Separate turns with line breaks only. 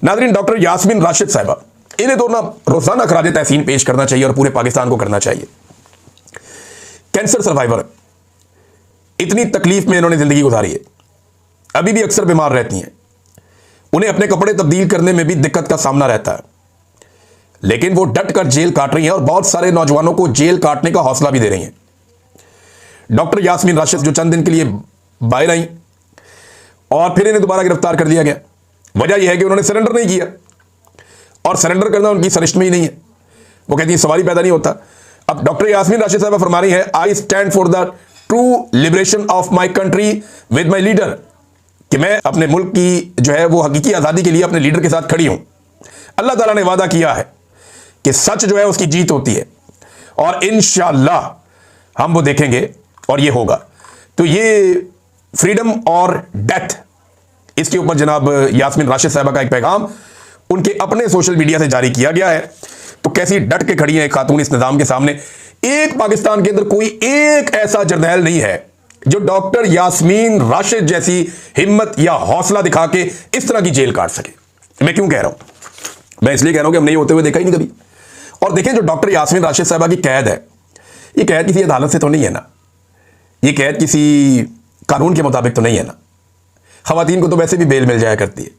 नाज़रीन, डॉक्टर यास्मीन राशिद साहिबा, इन्हें तो ना रोजाना खराज तहसीन पेश करना चाहिए और पूरे पाकिस्तान को करना चाहिए। कैंसर सर्वाइवर, इतनी तकलीफ में इन्होंने जिंदगी गुजारी है, अभी भी अक्सर बीमार रहती हैं, उन्हें अपने कपड़े तब्दील करने में भी दिक्कत का सामना रहता है, लेकिन वो डट कर जेल काट रही हैं और बहुत सारे नौजवानों को जेल काटने का हौसला भी दे रही हैं। डॉक्टर यास्मीन राशिद जो चंद दिन के लिए बाहर आई और फिर इन्हें दोबारा गिरफ्तार कर दिया गया। वजह यह है कि उन्होंने सरेंडर नहीं किया, और सरेंडर करना उनकी सरिश्त में ही नहीं है। वो कहती है सवाल ही पैदा नहीं होता। अब डॉक्टर यास्मीन राशिद साहबा फरमा रही है, I stand for the true liberation of my country with my leader, कि मैं अपने मुल्क की जो है वो हकीकी आज़ादी के लिए अपने लीडर के साथ खड़ी हूं। अल्लाह ताला ने वादा किया है कि सच जो है उसकी जीत होती है, और इंशाअल्लाह हम वो देखेंगे और ये होगा। तो ये फ्रीडम और डेथ, इसके ऊपर जनाब यास्मीन राशिद साहबा का एक पैगाम उनके अपने सोशल मीडिया से जारी किया गया है। तो कैसी डट के खड़ी है एक खातून इस निज़ाम के सामने। एक पाकिस्तान के अंदर कोई एक ऐसा जर्नैल नहीं है जो डॉक्टर यास्मीन राशिद जैसी हिम्मत या हौसला दिखा के इस तरह की जेल काट सके। मैं क्यों कह रहा हूं? मैं इसलिए कह रहा हूं कि हम नहीं होते हुए देखा ही नहीं कभी। और देखें, जो डॉक्टर यास्मीन राशिद साहबा की कैद है, ये कैद किसी अदालत से तो नहीं है ना, ये कैद किसी कानून के मुताबिक तो नहीं है ना। खवातीन को तो वैसे भी बेल मिल जाया करती है।